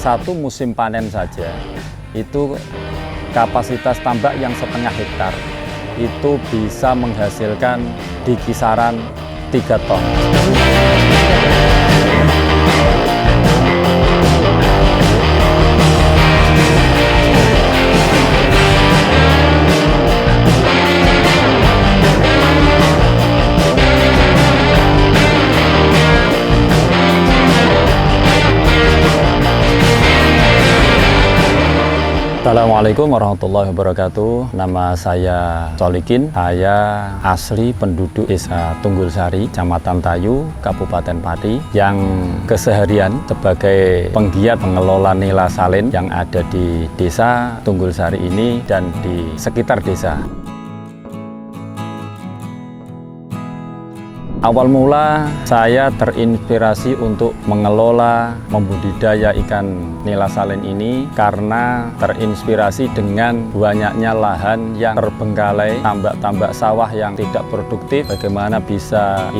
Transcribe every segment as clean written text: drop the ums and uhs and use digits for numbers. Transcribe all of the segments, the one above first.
satu musim panen saja itu kapasitas tambak yang setengah hektar itu bisa menghasilkan di kisaran 3 ton. Assalamualaikum warahmatullahi wabarakatuh. Nama saya Solikin. Saya asli penduduk Desa Tunggulsari, Kecamatan Tayu, Kabupaten Pati, yang keseharian sebagai penggiat pengelola nila salin yang ada di Desa Tunggulsari ini dan di sekitar desa. Awal mula saya terinspirasi untuk mengelola membudidaya ikan nila salin ini karena terinspirasi dengan banyaknya lahan yang terbengkalai, tambak-tambak sawah yang tidak produktif, bagaimana bisa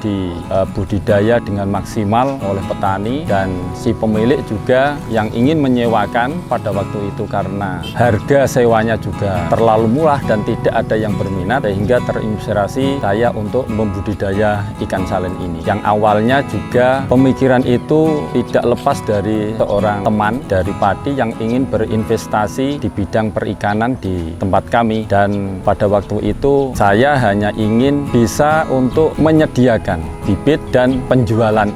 dibudidaya dengan maksimal oleh petani, dan si pemilik juga yang ingin menyewakan pada waktu itu karena harga sewanya juga terlalu murah dan tidak ada yang berminat, sehingga terinspirasi saya untuk membudidaya ikan salin ini. Yang awalnya juga pemikiran itu tidak lepas dari seorang teman dari Pati yang ingin berinvestasi di bidang perikanan di tempat kami, dan pada waktu itu saya hanya ingin bisa untuk menyediakan bibit dan penjualan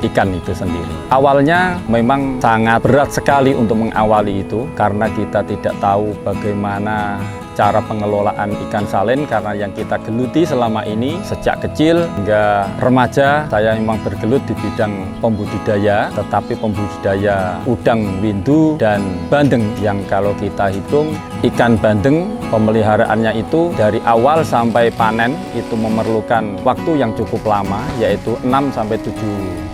ikan itu sendiri. Awalnya memang sangat berat sekali untuk mengawali itu karena kita tidak tahu bagaimana cara pengelolaan ikan salin, karena yang kita geluti selama ini sejak kecil hingga remaja saya memang bergelut di bidang pembudidaya, tetapi pembudidaya udang windu dan bandeng, yang kalau kita hitung ikan bandeng pemeliharaannya itu dari awal sampai panen itu memerlukan waktu yang cukup lama, yaitu 6-7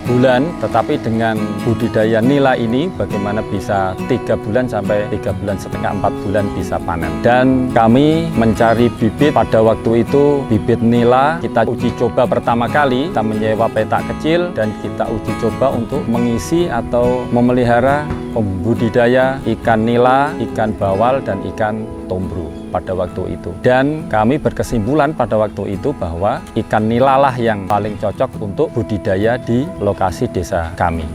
bulan, tetapi dengan budidaya nila ini bagaimana bisa 3 bulan sampai 3,5 bulan, 4 bulan bisa panen. Dan kami mencari bibit pada waktu itu, bibit nila kita uji coba pertama kali, kita menyewa petak kecil dan kita uji coba untuk mengisi atau memelihara pembudidaya ikan nila, ikan bawal dan ikan tombro pada waktu itu. Dan kami berkesimpulan pada waktu itu bahwa ikan nila lah yang paling cocok untuk budidaya di lokasi desa kami.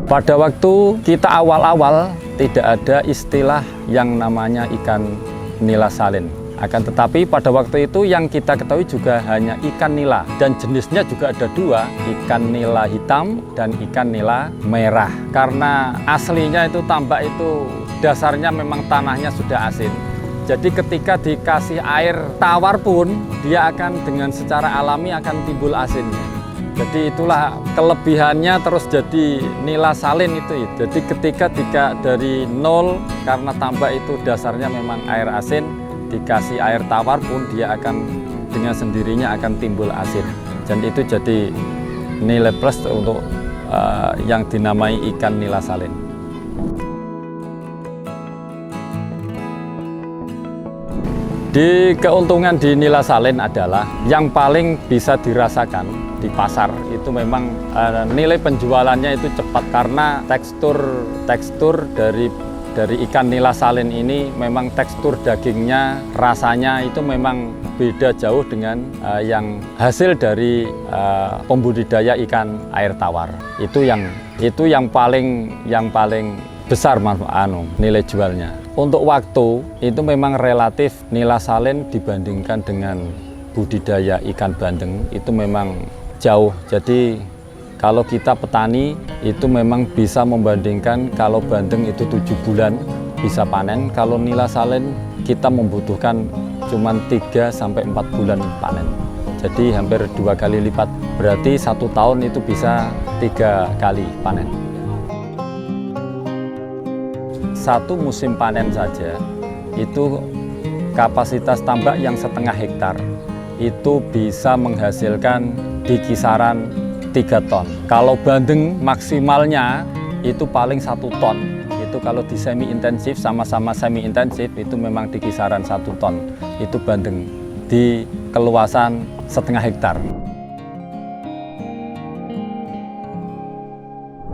Pada waktu kita awal-awal tidak ada istilah yang namanya ikan nila salin. Akan tetapi pada waktu itu yang kita ketahui juga hanya ikan nila, dan jenisnya juga ada 2, ikan nila hitam dan ikan nila merah. Karena aslinya itu tambak itu dasarnya memang tanahnya sudah asin. Jadi ketika dikasih air tawar pun dia akan dengan secara alami akan timbul asinnya. Jadi itulah kelebihannya terus jadi nila salin itu. Jadi ketika dari nol, karena tambak itu dasarnya memang air asin, dikasih air tawar pun dia akan dengan sendirinya akan timbul asin. Dan itu jadi nilai plus untuk yang dinamai ikan nila salin. Keuntungan di nila salin adalah yang paling bisa dirasakan di pasar itu memang nilai penjualannya itu cepat, karena tekstur dari ikan nila salin ini memang tekstur dagingnya, rasanya itu memang beda jauh dengan yang hasil dari pembudidaya ikan air tawar. Itu yang paling besar nilai jualnya. Untuk waktu itu memang relatif nila salin dibandingkan dengan budidaya ikan bandeng itu memang jauh. Jadi kalau kita petani itu memang bisa membandingkan, kalau bandeng itu 7 bulan bisa panen, kalau nila salin kita membutuhkan cuma 3-4 bulan panen. Jadi hampir 2 kali lipat, berarti 1 tahun itu bisa 3 kali panen. Satu musim panen saja itu kapasitas tambak yang setengah hektar itu bisa menghasilkan di kisaran 3 ton. Kalau bandeng maksimalnya itu paling 1 ton. Itu kalau di semi intensif, sama-sama semi intensif itu memang di kisaran 1 ton. Itu bandeng di keluasan setengah hektar.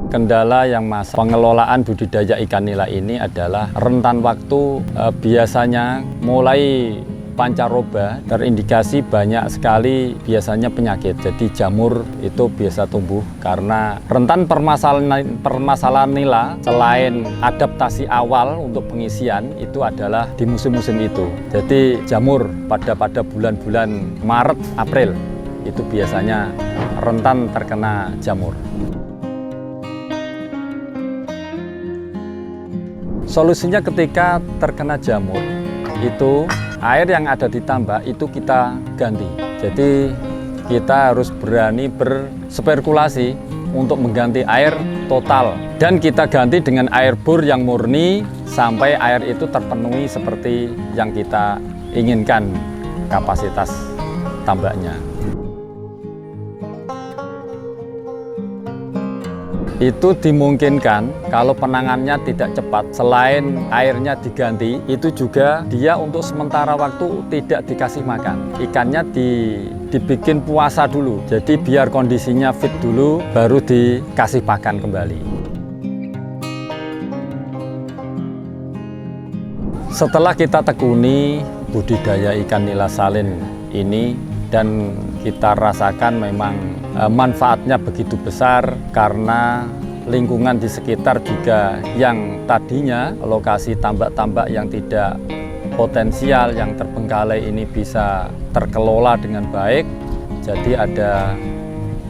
Kendala yang pengelolaan budidaya ikan nila ini adalah rentan waktu, biasanya mulai pancaroba terindikasi banyak sekali biasanya penyakit. Jadi jamur itu biasa tumbuh karena rentan permasalahan nila selain adaptasi awal untuk pengisian itu adalah di musim-musim itu. Jadi jamur pada bulan-bulan Maret, April itu biasanya rentan terkena jamur. Solusinya ketika terkena jamur itu air yang ada di tambak itu kita ganti. Jadi kita harus berani berspekulasi untuk mengganti air total dan kita ganti dengan air bor yang murni sampai air itu terpenuhi seperti yang kita inginkan kapasitas tambaknya. Itu dimungkinkan kalau penanganannya tidak cepat. Selain airnya diganti, itu juga dia untuk sementara waktu tidak dikasih makan. Ikannya dibikin puasa dulu, jadi biar kondisinya fit dulu, baru dikasih pakan kembali. Setelah kita tekuni budidaya ikan nila salin ini, dan kita rasakan memang manfaatnya begitu besar karena lingkungan di sekitar juga yang tadinya lokasi tambak-tambak yang tidak potensial, yang terbengkalai ini bisa terkelola dengan baik. Jadi ada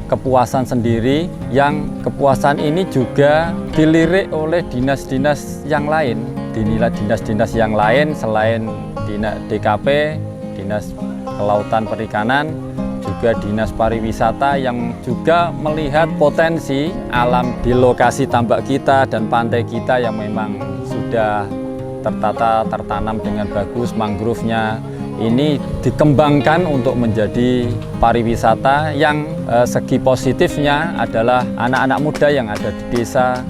kepuasan sendiri yang kepuasan ini juga dilirik oleh dinas-dinas yang lain. Dinilai dinas-dinas yang lain selain DKP, Dinas Kelautan Perikanan, juga Dinas Pariwisata yang juga melihat potensi alam di lokasi tambak kita dan pantai kita yang memang sudah tertanam dengan bagus, mangrove-nya ini dikembangkan untuk menjadi pariwisata yang segi positifnya adalah anak-anak muda yang ada di desa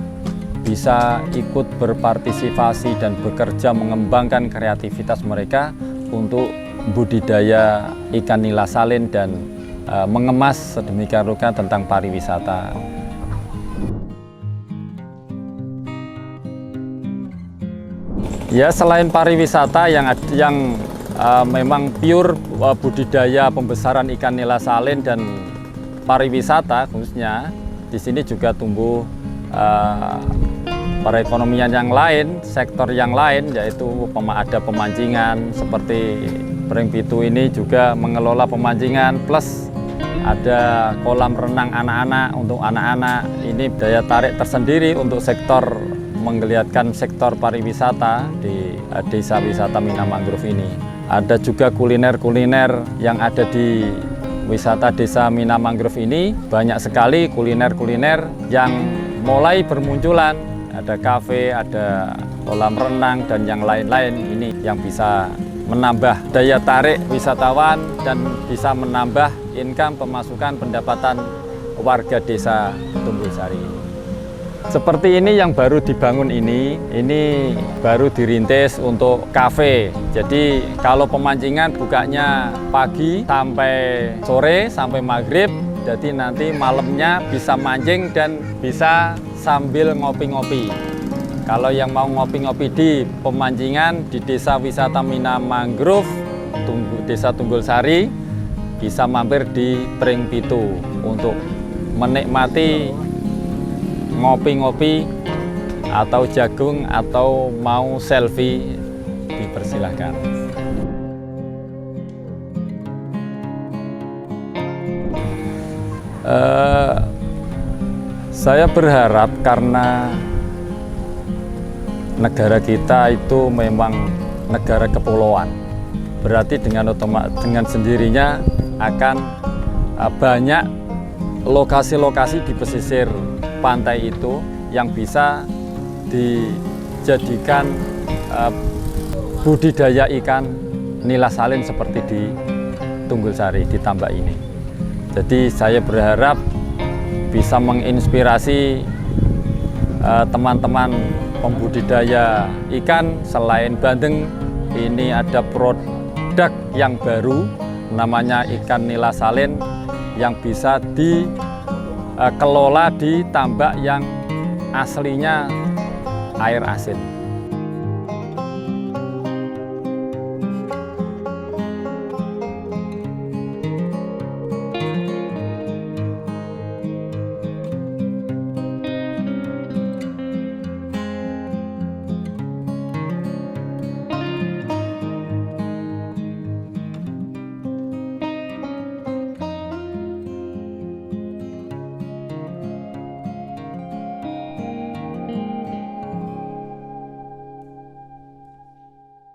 bisa ikut berpartisipasi dan bekerja mengembangkan kreativitas mereka untuk budidaya ikan nila salin dan mengemas sedemikian rupa tentang pariwisata. Ya, selain pariwisata yang memang pure budidaya pembesaran ikan nila salin dan pariwisata khususnya, di sini juga tumbuh perekonomian yang lain, sektor yang lain, yaitu ada pemancingan seperti Pring Pitu ini juga mengelola pemancingan, plus ada kolam renang anak-anak untuk anak-anak. Ini daya tarik tersendiri untuk sektor menggeliatkan sektor pariwisata di desa wisata Mina Mangrove ini. Ada juga kuliner-kuliner yang ada di wisata desa Mina Mangrove ini. Banyak sekali kuliner-kuliner yang mulai bermunculan. Ada kafe, ada kolam renang, dan yang lain-lain ini yang bisa menambah daya tarik wisatawan dan bisa menambah income, pemasukan, pendapatan warga desa Tunggulsari. Seperti ini yang baru dibangun ini baru dirintis untuk kafe. Jadi kalau pemancingan bukanya pagi sampai sore, sampai maghrib. Jadi nanti malamnya bisa mancing dan bisa sambil ngopi-ngopi. Kalau yang mau ngopi-ngopi di pemancingan di desa wisata Mina Mangrove, desa Tunggulsari, bisa mampir di Pring Pitu untuk menikmati ngopi-ngopi atau jagung atau mau selfie, dipersilahkan. Saya berharap karena negara kita itu memang negara kepulauan, berarti dengan sendirinya akan banyak lokasi-lokasi di pesisir pantai itu yang bisa dijadikan budidaya ikan nila salin seperti di Tunggulsari, di tambak ini. Jadi saya berharap bisa menginspirasi teman-teman pembudidaya ikan selain bandeng. Ini ada produk yang baru namanya ikan nila salin yang bisa dikelola di tambak yang aslinya air asin.